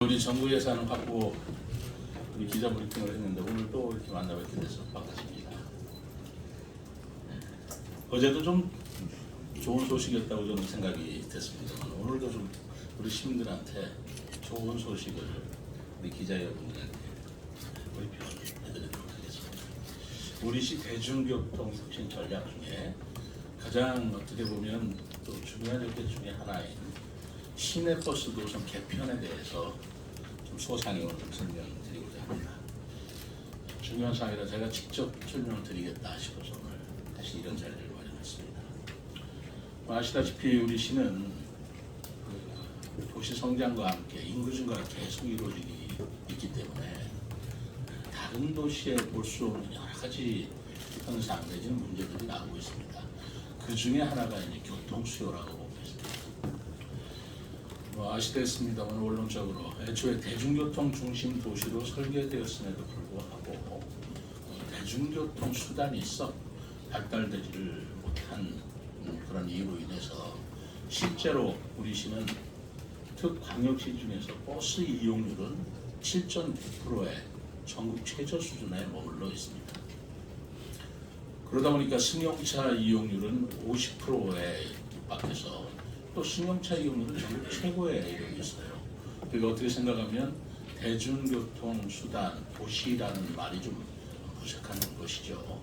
우리 정부 예산 확보 우리 기자 브리핑을 했는데 오늘 또 이렇게 만나뵙게 돼서 반갑습니다. 어제도 좀 좋은 소식이었다고 저는 생각이 됐습니다만 오늘도 좀 우리 시민들한테 좋은 소식을 우리 기자 여러분들한테 브리핑을 해드리도록 하겠습니다. 우리시 대중교통 혁신 전략 중에 가장 어떻게 보면 또 중요한 것 중에 하나인 시내버스 노선 개편에 대해서 좀 소상히 오늘 설명드리고자 합니다. 중요한 사항이라 제가 직접 설명을 드리겠다 싶어서 오늘 다시 이런 자리를 마련했습니다. 아시다시피 우리 시는 도시 성장과 함께 인구 증가가 계속 이루어지기 있기 때문에 다른 도시에 볼 수 없는 여러 가지 현상 내지는 문제들이 나오고 있습니다. 그 중에 하나가 이제 교통 수요라고 보고 있습니다. 아시겠습니다만 원론적으로 애초에 대중교통 중심 도시로 설계되었음에도 불구하고 대중교통 수단이 썩 발달되지를 못한 그런 이유로 인해서 실제로 우리 시는 특광역시 중에서 버스 이용률은 7.9%의 전국 최저 수준에 머물러 있습니다. 그러다 보니까 승용차 이용률은 50%에 육박해서 또 승용차 이용률은 전국 최고에 이르고 있어요. 그리고 어떻게 생각하면 대중교통 수단, 도시라는 말이 좀 무색한 것이죠.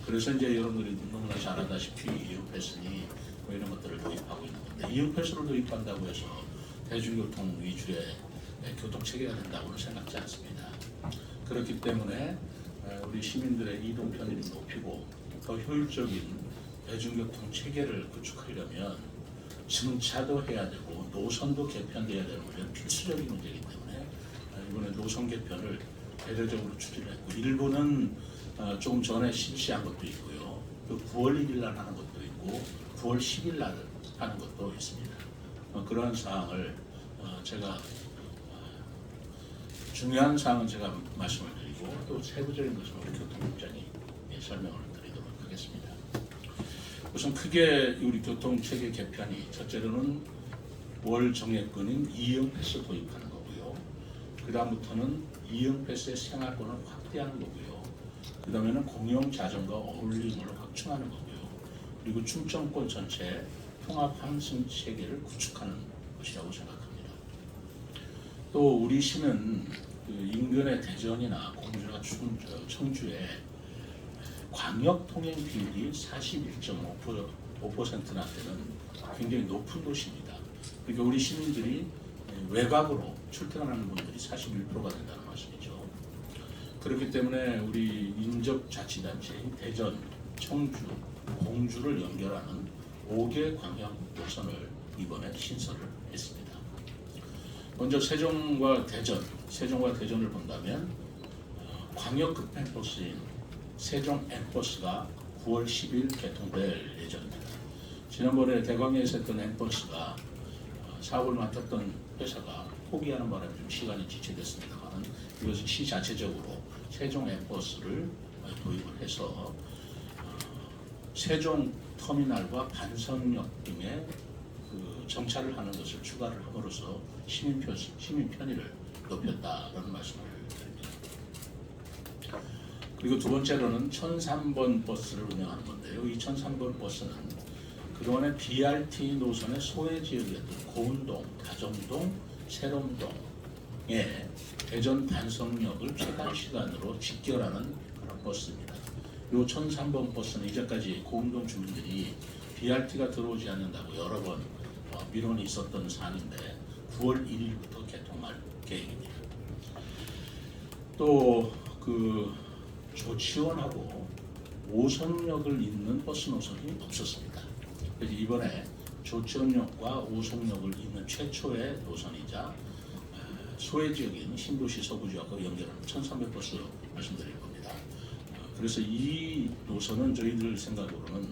그래서 이제 여러분들이 너무나 잘 알다시피 이음패스니 뭐 이런 것들을 도입하고 있는 건데 이음패스를 도입한다고 해서 대중교통 위주의 교통체계가 된다고는 생각지 않습니다. 그렇기 때문에 우리 시민들의 이동 편의를 높이고 더 효율적인 대중교통 체계를 구축하려면 승차도 해야 되고 노선도 개편돼야 되는 것은 필수적인 문제이기 때문에 이번에 노선 개편을 대대적으로 추진했고 일부는 조금 전에 실시한 것도 있고요. 또 9월 1일 날 하는 것도 있고 9월 10일 날 하는 것도 있습니다. 그러한 사항을 제가 중요한 사항은 제가 말씀을 드리고 또 세부적인 것은 우리 교통국장이 설명을 드리도록 하겠습니다. 우선 크게 우리 교통체계 개편이 첫째로는 월 정액권인 이응패스 도입하는 거고요. 그 다음부터는 이응패스의 생활권을 확대하는 거고요. 그 다음에는 공영 자전거 어울림을 확충하는 거고요. 그리고 충청권 전체 통합 환승 체계를 구축하는 것이라고 생각합니다. 또 우리 시는 그 인근의 대전이나 공주나 청주에 광역 통행 비율이 41.5%나 되는 굉장히 높은 도시입니다. 그러니까 우리 시민들이 외곽으로 출퇴근하는 분들이 41%가 된다는 말씀이죠. 그렇기 때문에 우리 인접자치단체인 대전, 청주, 공주를 연결하는 5개 광역 노선을 이번에 신설을 했습니다. 먼저 세종과 대전을 본다면 광역 급행버스인 세종 N버스가 9월 10일 개통될 예정입니다. 지난번에 대광에서 했던 N버스가 사고를 맡았던 회사가 포기하는 바람에 좀 시간이 지체됐습니다만 이것은 시 자체적으로 세종 N버스를 도입을 해서 세종 터미널과 반성역 등에 그 정차를 하는 것을 추가를 함으로써 시민 편의를 높였다라는 말씀을 드립니다. 그리고 두 번째로는 1003번 버스를 운영하는 건데요. 이 1003번 버스는 그동안에 BRT 노선의 소외 지역이었던 고운동, 다정동, 세롬동에 대전 반성역을 최단 시간으로 직결하는 그런 버스입니다. 이 1003번 버스는 이제까지 고운동 주민들이 BRT가 들어오지 않는다고 여러 번 민원이 있었던 사안인데 9월 1일부터 개통할 계획입니다. 또 그 조치원하고 오송역을 잇는 버스 노선이 없었습니다. 그래서 이번에 조치원역과 오송역을 잇는 최초의 노선이자 소외지역인 신도시 서구지역과 연결하는 1300버스 말씀드릴 겁니다. 그래서 이 노선은 저희들 생각으로는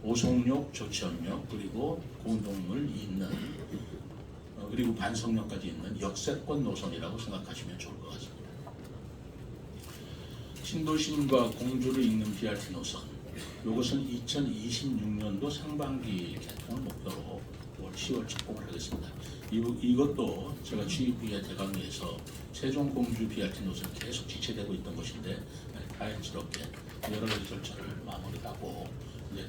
오송역, 조치원역 그리고 고운동을 잇는 그리고 반성역까지 있는 역세권 노선이라고 생각하시면 좋을 것 같습니다. 신도심과 공주를 잇는 BRT 노선 이것은 2026년도 상반기 개통을 목표로 10월 착공을 하겠습니다. 이것도 제가 취입2의 대강의에서 세종 공주 BRT 노선이 계속 지체되고 있던 것인데 다행스럽게 여러 가지 절차를 마무리하고 이제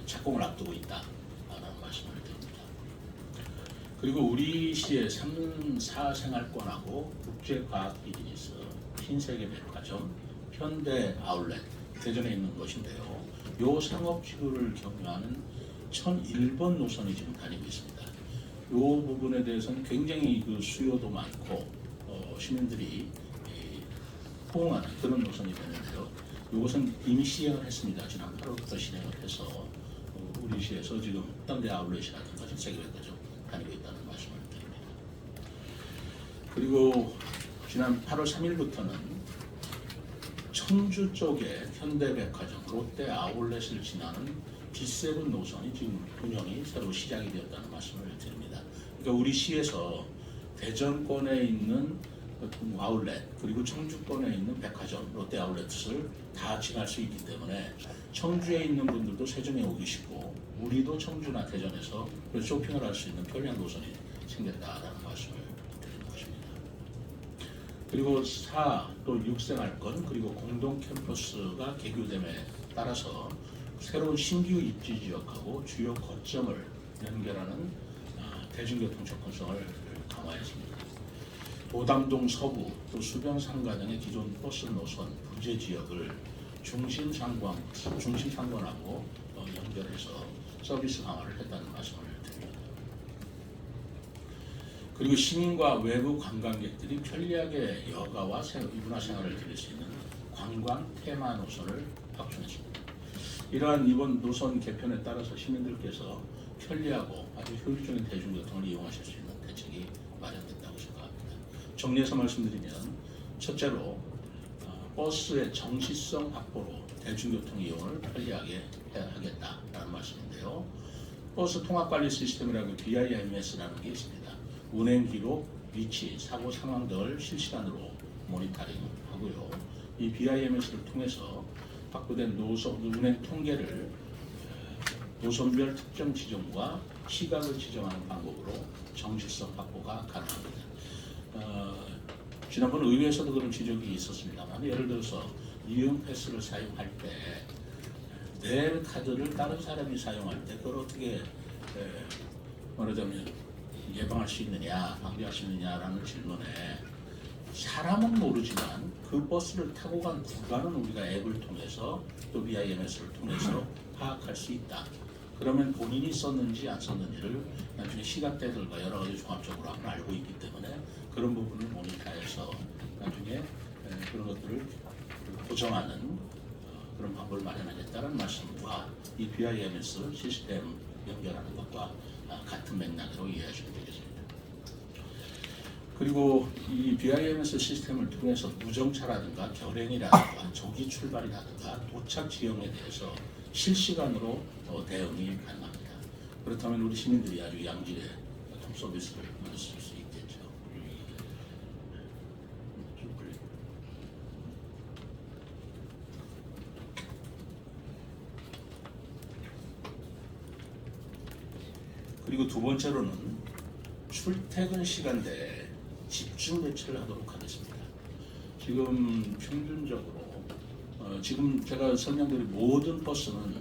착공을 앞두고 있다라는 말씀을 드립니다. 그리고 우리 시의 3, 4생활권하고 국제과학비즈니스, 신세계백화점, 현대 아울렛 대전에 있는 것인데요. 이 상업지구를 경유하는 1001번 노선이 지금 다니고 있습니다. 이 부분에 대해서는 굉장히 그 수요도 많고 시민들이 호응하는 그런 노선이 되는데요. 이것은 이미 시행을 했습니다. 지난 8월부터 시행을 해서 우리 시에서 지금 현대 아울렛이라든가 신세계백화점 다니고 있다는 말씀을 드립니다. 그리고 지난 8월 3일부터는 청주 쪽에 현대백화점, 롯데 아울렛을 지나는 B7 노선이 지금 운영이 새로 시작이 되었다는 말씀을 드립니다. 그러니까 우리 시에서 대전권에 있는 아울렛 그리고 청주권에 있는 백화점, 롯데 아울렛을 다 지날 수 있기 때문에 청주에 있는 분들도 세종에 오기 쉽고 우리도 청주나 대전에서 쇼핑을 할 수 있는 편리한 노선이 생겼다라는 말씀을 드리는 것입니다. 그리고 4, 또 6생활권 그리고 공동 캠퍼스가 개교됨에 따라서 새로운 신규 입지 지역하고 주요 거점을 연결하는 대중교통 접근성을 강화했습니다. 도담동 서부 또 수변상가 등의 기존 버스 노선 부재 지역을 중심상권하고 연결해서 서비스 강화를 했다는 말씀을 드립니다. 그리고 시민과 외부 관광객들이 편리하게 여가와 문화생활을 즐길 수 있는 관광 테마 노선을 확충했습니다. 이러한 이번 노선 개편에 따라서 시민들께서 편리하고 아주 효율적인 대중교통을 이용하실 수 있는 대책이 마련됐다고 생각합니다. 정리해서 말씀드리면 첫째로 버스의 정시성 확보로 대중교통 이용을 편리하게 하겠다라는 말씀인데요. 버스 통합관리 시스템이라고 BIMS라는 게 있습니다. 운행 기록, 위치, 사고 상황 등을 실시간으로 모니터링하고요. 이 BIMS를 통해서 확보된 운행 통계를 노선별 특정 지점과 시각을 지정하는 방법으로 정시성 확보가 가능합니다. 지난번 의회에서도 그런 지적이 있었습니다만 예를 들어서 이용 패스를 사용할 때 내 카드를 다른 사람이 사용할 때 그걸 어떻게 말하자면 예방할 수 있느냐, 방지할 수 있느냐라는 질문에 사람은 모르지만 그 버스를 타고 간 구간은 우리가 앱을 통해서 또 BIMS를 통해서 파악할 수 있다. 그러면 본인이 썼는지 안 썼는지를 나중에 시각대들과 여러 가지 종합적으로 한번 알고 있기 때문에 그런 부분을 모니터해서 나중에 그런 것들을 보정하는 그런 방법을 마련하겠다는 말씀과 이 BIMS 시스템 연결하는 것과 같은 맥락으로 이해하시면 되겠습니다. 그리고 이 BIMS 시스템을 통해서 무정차라든가 결행이라든가 조기 출발이라든가 도착 지형에 대해서 실시간으로 대응이 가능합니다. 그렇다면 우리 시민들이 아주 양질의 교통 서비스를 받을 수 있겠죠. 그리고 두 번째로는 출퇴근 시간대에 집중 배치를 하도록 하겠습니다. 지금 평균적으로 지금 제가 설명드린 모든 버스는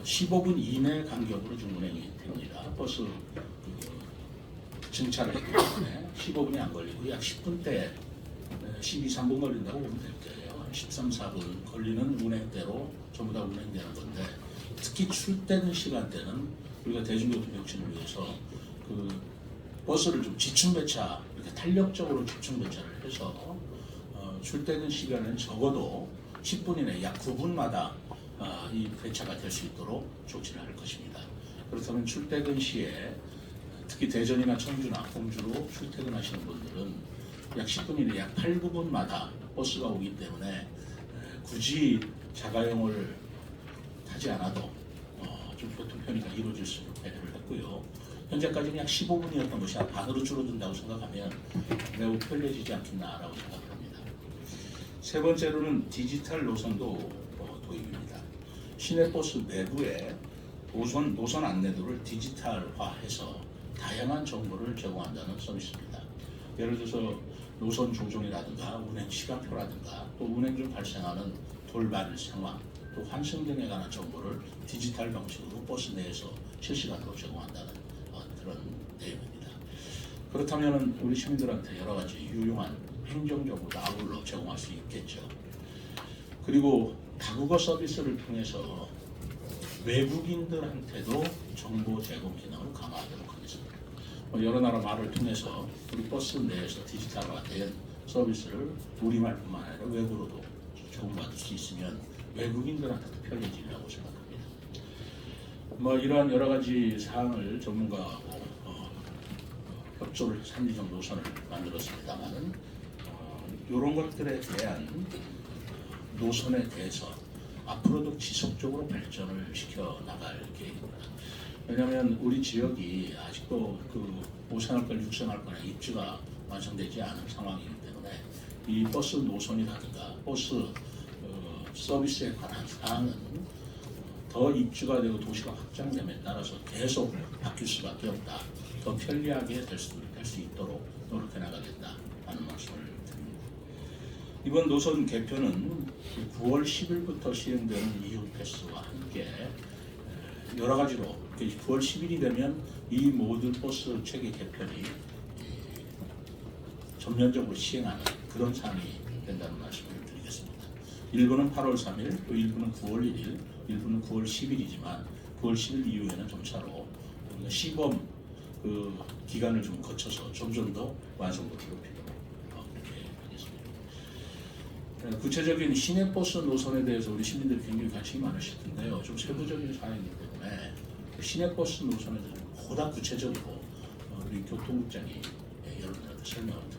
15분 이내 간격으로 지금 운행이 됩니다. 버스 증차를 했기 때문에 15분이 안 걸리고 약 10분대 12, 3분 걸린다고 보면 될 거예요. 13, 4분 걸리는 운행대로 전부 다 운행되는 건데 특히 출퇴근 시간대는 우리가 대중교통 혁신을 위해서 그 버스를 좀 지층 배차, 이렇게 탄력적으로 지층 배차를 해서 출퇴근 시간은 적어도 10분 이내 약 9분마다 이 배차가 될 수 있도록 조치를 할 것입니다. 그렇다면 출퇴근 시에 특히 대전이나 청주나 공주로 출퇴근하시는 분들은 약 10분 이내 약 8, 9분마다 버스가 오기 때문에 굳이 자가용을 타지 않아도 좀 교통 편의가 이루어질 수 있는 배려를 했고요. 현재까지는 약 15분이었던 것이 한 반으로 줄어든다고 생각하면 매우 편리해지지 않겠나라고 생각합니다. 세 번째로는 디지털 노선도 도입입니다. 시내버스 내부에 노선 안내도를 디지털화해서 다양한 정보를 제공한다는 서비스입니다. 예를 들어서 노선 조정이라든가 운행 시간표라든가 또 운행 중 발생하는 돌발 상황, 또 환승 등에 관한 정보를 디지털 방식으로 버스 내에서 실시간으로 제공한다는 그런 내용입니다. 그렇다면 우리 시민들한테 여러 가지 유용한 행정 정보도 아울러 제공할 수 있겠죠. 그리고 다국어 서비스를 통해서 외국인들한테도 정보 제공 기능을 강화하도록 하겠습니다. 여러 나라 말을 통해서 우리 버스 내에서 디지털화된 서비스를 우리말뿐만 아니라 외국어로도 제공받을 수 있으면 외국인들한테도 편리해지리라고 생각합니다. 이러한 여러 가지 사항을 전문가하고 협조를 해서 합리적 노선을 만들었습니다만은 이런 것들에 대한 노선에 대해서 앞으로도 지속적으로 발전을 시켜 나갈 계획입니다. 왜냐하면 우리 지역이 아직도 그 5생활권, 6생활권의 입지가 완성되지 않은 상황이기 때문에 이 버스 노선이라든가 버스 서비스에 관한 사항은 더 입지가 되고 도시가 확장됨에 따라서 계속 바뀔 수밖에 없다. 더 편리하게 될 수 있도록 노력해 나가겠다 하는 말씀을 드립니다. 이번 노선 개편은 9월 10일부터 시행되는 EU 패스와 함께 여러 가지로 9월 10일이 되면 이 모든 버스 체계 개편이 전면적으로 시행하는 그런 사항이 된다는 말씀을 드리겠습니다. 일부는 8월 3일, 또 일부는 9월 1일, 일부는 9월 10일이지만 9월 10일 이후에는 점차로 우리가 시범 그 기간을 좀 거쳐서 점점 더 완성도를 높이도록 그렇게 하겠습니다. 구체적인 시내버스 노선에 대해서 우리 시민들이 굉장히 관심이 많으실 텐데요. 좀 세부적인 사항이기 때문에 시내버스 노선에 대해서 보다 구체적으로 우리 교통국장이 여러분들한테 설명을